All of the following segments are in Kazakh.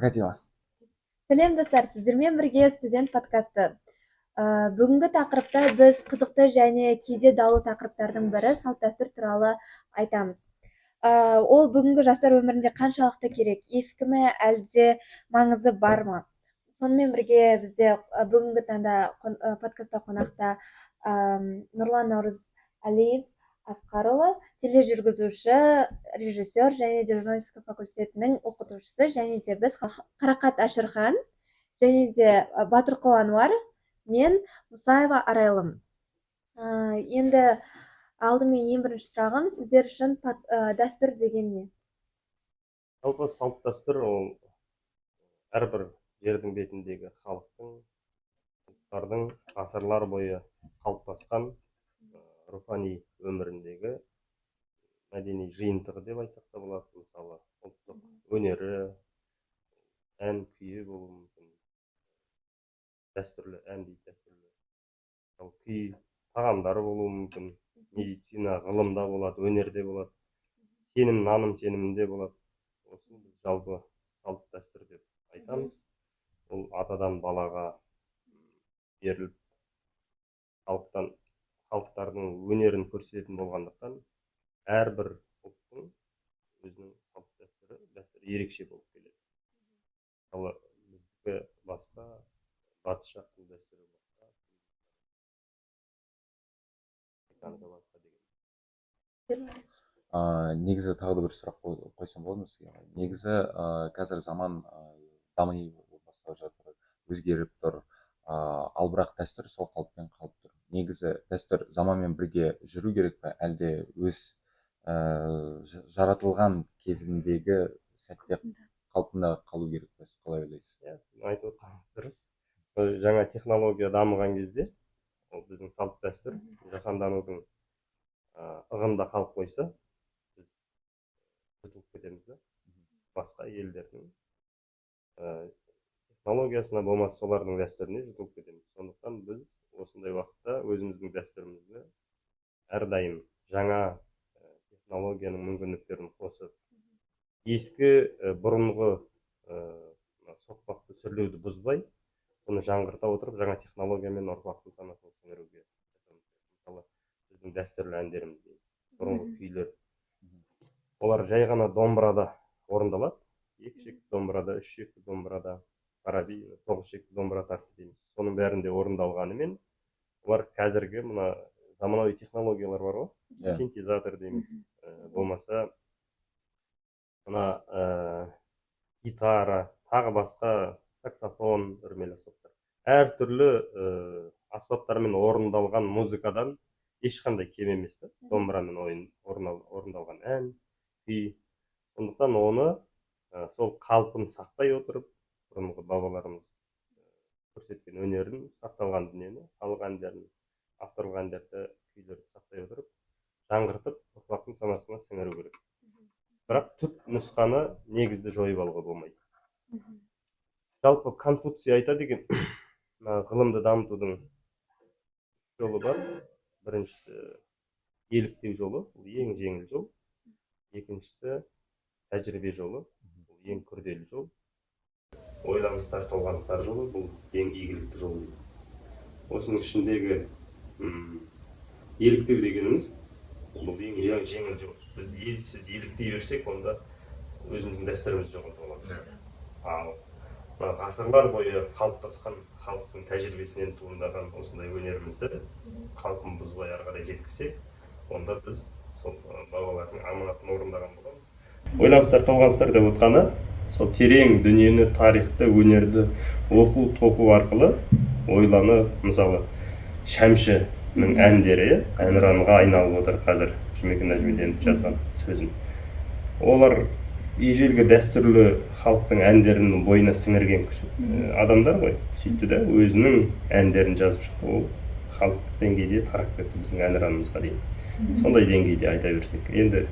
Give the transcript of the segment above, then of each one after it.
Академа. Сәлем достар, сіздермен бірге студент подкасты. Бүгінгі тақырыпта біз қызықты және кейде даулы тақырыптардың бірі салт дәстүр туралы айтамыз. Ол бүгінгі жастар өмірінде қаншалықты керек, ескі ме әлде маңызы бар ма? Сонымен бірге бізде бүгінгі таңда подкастта қонақта Нұрлан Наурызәлиев Асқарұлы, тележүргізуші, режиссер және де журналистика факультетінің оқытушысы, және де біз Қарақат Әшірхан және де Батырқұл Ануар, мен Мұсаева Арайлым. Енді алдымен ең бірінші сұрағым, сіздер үшін дәстүр деген не? Жалпы салт дәстүр ол әрбір жердің бетіндегі халықтың, ұлттардың ғасырлар бойы қалыптасқан рухани өміріндегі мәдени жиынтығы деп айтсақ та болады. Мысалы, ұлттық өнері, ән күйі болуы мүмкін. Дәстүрлі ән дейді, дәстүрлі күй, тағамдары болуы мүмкін. Медицина, ғылымда болады, өнерде болады. Сенім, наным сенімінде болады. Осыны біз жалпы салт дәстүр деп айтамыз. Ол атадан балаға беріліп, халықтардың өнерін көрсететін болғандықтан, әрбір ұлттың өзінің салт дәстүрі ерекше болып келеді. Мысалы, біздікі басқа, батыс жақтың дәстүрі басқа, Негізі тағы да бір сұрақ қойсам болады ма сізге? Негізі қазір заман дами бастап жатыр, өзгеріп тұр. Ал бірақ дәстүр сол қалыппен қалып тұр. Негізі дәстүр заманмен бірге жүру керек пе, әлде өз жаратылған кезіндегі сәтте қалпында қалу керек пе? Қалай ойлайсыз? Айтып отырғаныңыз дұрыс. Жаңа технология дамыған кезде, ол біздің салт дәстүр жаһанданудың ығында қалып қойса, біз ұтылып кетеміз. Басқа елдердің технологиясына болмаса солардың дәстүріне жұтылып кетеміз. Сондықтан біз осындай уақытта өзіміздің дәстүрімізді әрдайым жаңа технологияның мүмкіндіктерін қосып, ескі бұрынғы соқпақты сүрлеуді бұзбай, оны жаңғырта отырып, жаңа технологиямен ұрпақтың санасына сіңіруге. Мысалы, біздің дәстүрлі әндерімізде бұрынғы күйлер, олар жай ғана домбырада орындалады. 2 шекті домбырада, 3 шекті домбырада, қараби, 9 шекті домбыра тартты дейміз. Соның бәрінде орындалғанымен, олар қазіргі мына заманауи технологиялар бар ғой, синтезатор дейміз, болмаса мына гитара, тағы басқа саксофон, үрмелі аспаптар. Әртүрлі аспаптармен орындалған музыкадан ешқандай кем емес. Домбырамен орындалған ән, күй. Сондықтан оны сол қалпын сақтай отырып, бұрынғы бабаларымыз көрсеткен өнерін, сақталған дүниені, халық әндерін, авторлық әндерді, күйлерді сақтай отырып, жаңғыртып, ұрпақтың санасына сіңіру керек. Бірақ түп нұсқаны негізді жойып алуға болмайды. Жалпы Конфуций айтады екен, ғылымды дамытудың жолы бар. Біріншісі еліктеу жолы, бұл ең жеңіл жол. Екіншісі тәжірибе жолы, бұл ең күрделі жол. Ойланыстар, толғаныстар жолы, бұл ең игілікті жол. Осының ішіндегі еліктеу дегеніміз, бұл ең жеңіл жол. Сіз еліктей берсек, онда өзіміздің дәстүрімізді жоғалтып аламыз. Ал ғасырлар бойы қалыптасқан халықтың тәжірибесінен туындаған осындай өнерімізді қалпын бұзбай ары қарай жеткізсек, онда біз сол бабалардың аманатын орындаған боламыз. Ойланыстар, толғаныстар деп отқаны, сол терең дүниені, тарихты, өнерді оқу, тоқу арқылы ойланы, мысалы, Шәмшінің әндері әнұранға айналып отыр қазір, Жұмекен Нәжімеденов жазған сөзін. Олар ежелгі дәстүрлі халықтың әндерінің бойына сіңірген адамдар ғой, сөйтті да өзінің әндерін жазып шықты. Ол халықтық деңгейде тарап кетті біздің әнұранымызға дейін. Сондай деңгейде айта берсек. Енді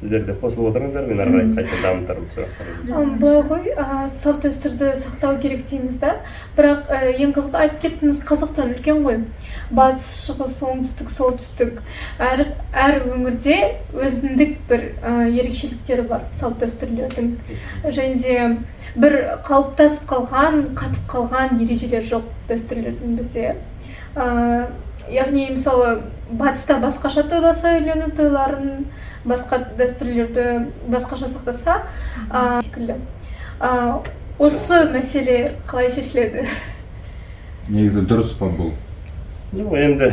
сіздер де қосылып отырыңыздар, мен ары қарай қайта дамытармын сұрақтарымды. Былай ғой, салт дәстүрді сақтау керек дейміз да. Бірақ ең қызығы айтып кеттіңіз, Қазақстан үлкен ғой. Батыс, шығыс, оңтүстік, солтүстік. Әр өңірде өзіндік бір ерекшеліктері бар салт дәстүрлердің. Және де бір қалыптасып қалған, қатып қалған ережелер жоқ дәстүрлердің бізде. Яғни мысалы батыста басқаша тойласа үйлену тойларын, басқа дәстүрлерді басқаша сақтаса секілді. Осы мәселе қалай шешіледі? негізі дұрыс па бұл? Жоқ, енді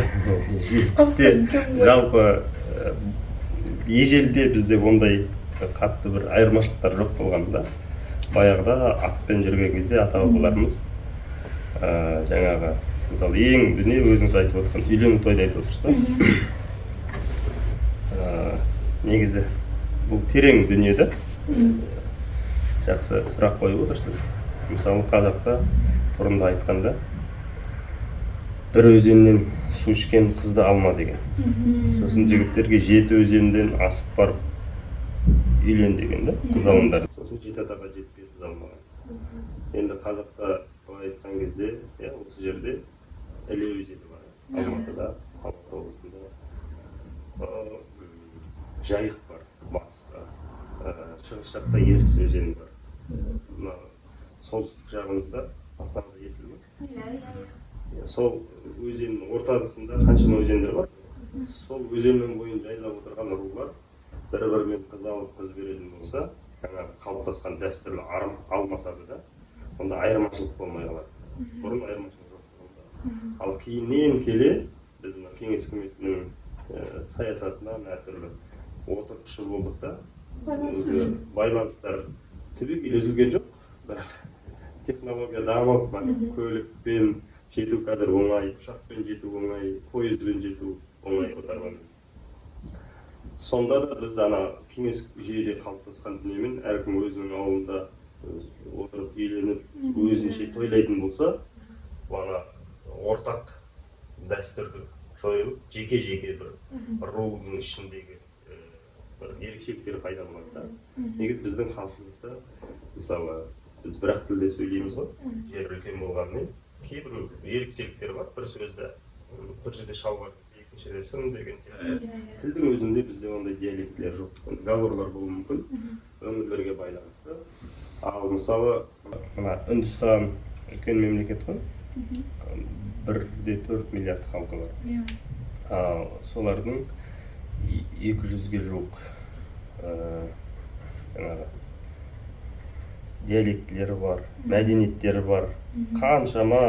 жетпісте жалпы ежелде бізде ондай қатты бір айырмашылықтар жоқ болғанда, баяғыда атпен жүрген кезде ата бабаларымыз жаңағы мысалы ең дүние өзіңіз айтып отырған үйлену тойды айтып отырсыз ба? Негізі бұл терең дүние да. Жақсы сұрақ қойып отырсыз. Мысалы қазақта бұрында айтқанда бір өзеннен су ішкен қызды алма деген. Сосын жігіттерге 7 өзенден асып барып үйлен деген да, қыз алыңдар. Сосын 7 атаға жетпей қыз алмаған. Енді қазақта былай айтқан кезде, осы жерде Іле өзені бар. Алматыда, Алматы облысында Жайық бар, батыста. Шығыс жақта Ертіс өзені бар. Солтүстік жағымызда Астана Есіл бар. Сол өзеннің ортасында қаншама өзендер бар. Сол өзеннің бойын жайлап отырған рулар бір-бірімен қыз алып қыз беретін болса, жаңағы қалыптасқан дәстүрлі алмасады да, онда айырмашылық болмай қалады. Бұрын айырмашылық жоқ. Ал кейіннен келе біз кеңес үкіметінің саясатынан әртүрлі отырықшы болдық та, байланыстар түбегейлі үзілген жоқ, бірақ технология дамып, көлікпен жету қазір оңай, ұшақпен жету оңай, пойызбен жету оңай отырған. Сонда да біз кеңес жүйеде қалыптасқан дүниемен әркім өзінің ауылында отырып үйленіп, өзінше тойлайтын болса, ортақ дәстүрді жойылып, жеке-жеке бір рудың ішіндегі ерекшеліктері пайда болады. Негізі біздің халқымызда, мысалы, біз бір-ақ тілде сөйлейміз ғой, жер үлкен болғанымен, кейбір ерекшеліктер бар, бір сөзді бір жерде шалбар, екіншіде сын деген сияқты. Тілдің өзінде бізде ондай диалектілер жоқ. Гаворлар болуы мүмкін, өңірлерге байланысты. Ал мысалы, Үндістан үлкен мемлекет қой, 1,4 миллиард халқы бар. Солардың 200-ге жуық диалектілері бар, мәдениеттері бар. Қаншама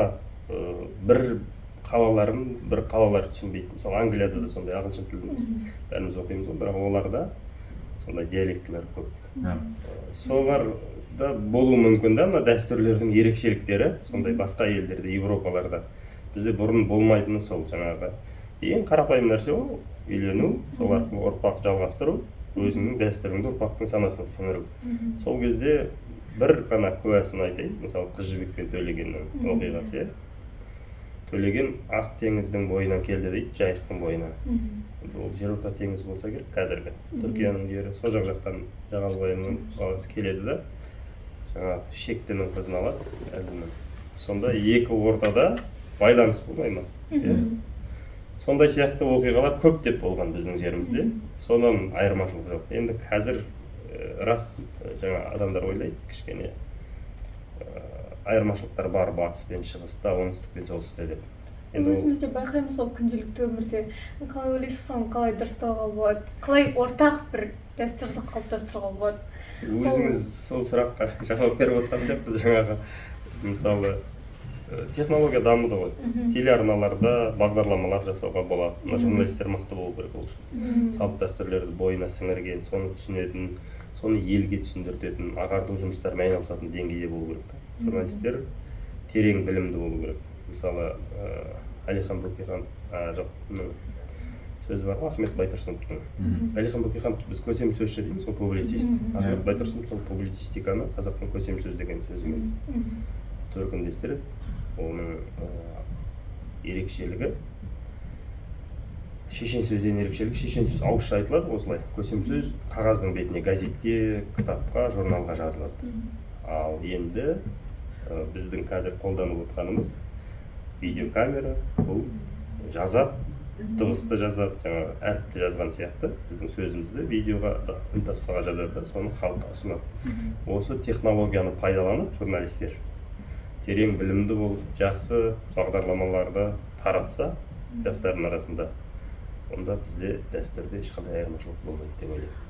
бір қалалар түсінбейді. Мысалы, Англияда да сондай ағылшын тілін бәріміз оқимыз ғой, бірақ оларда сондай диалектілер көп. Соларда болуы мүмкін да, дәстүрлердің ерекшеліктері, сондай басқа елдерде, Европаларда. Бізде бұрын болмайтыны сол жаңағы. Ең қарапайым нәрсе ол үйлену, сол арқылы ұрпақ жалғастыру, өзіңнің дәстүріңді ұрпақтың санасына сіңіру. Сол кезде бір ғана куәсін айтайын, мысалы Қыз Жібек пен Төлегеннің оқиғасы. Төлеген Ақ теңіздің бойынан келді дейді, Жайықтың бойынан. Ол жерорта теңіз болса керек, қазіргі Түркияның жері, сол жақтан Жағалбайының баласы келеді да, жаңағы Шектінің қызын алады, әлінің. Сонда екі ортада байланыс болмай ма? Сондай сияқты оқиғалар көптеп болған біздің жерімізде. Сонан айырмашылық жоқ. Енді қазір рас жаңа адамдар ойлайды, кішкене айырмашылықтар бар батыс пен шығыста, оңтүстік пен солтүстікте деп. Өзімізде байқаймыз ол күнделікті өмірде. Қалай ойлайсыз, соны қалай дұрыстауға болады? Қалай ортақ бір дәстүрді қалыптастыруға болады? Өзіңіз сол сұраққа жауап беріп отқан сияқты жаңағы, мысалы, технология дамыды ғой. Телеарналарда бағдарламалар жасауға болады. Журналистер мықты болу керек ол үшін. Салт дәстүрлерді бойына сіңірген, соны түсінетін, соны елге түсіндіртетін, ағарту жұмыстарымен айналысатын деңгейде болу керек. Журналистер терең білімді болу керек. Мысалы, Әлихан Бөкейхан, сөз бар ғой, Ахмет Байтұрсыновтың. Әлихан Бөкейхан біз көсем сөзші дейміз, сол публицист. Ахмет Байтұрсынов сол публицистиканы қазақтың көсем сөз деген сөзімен төркіндестіріп, оның ерекшелігі шешен сөзден ерекшелігі, шешен сөз ауызша айтылады осылай, көсем сөз қағаздың бетіне, газетке, кітапқа, журналға жазылады. Ал енді біздің қазір қолданып отырғанымыз видеокамера, бұл жазады, дыбысты жазады, жаңағы әріпті жазған сияқты біздің сөзімізді видеоға да, үнтаспаға жазады да, соны халыққа ұсынады. Осы технологияны пайдаланып журналистер терең білімді болып, жақсы бағдарламаларды таратса жастардың арасында, онда бізде дәстүрде ешқандай айырмашылық болмайды деп ойлаймын.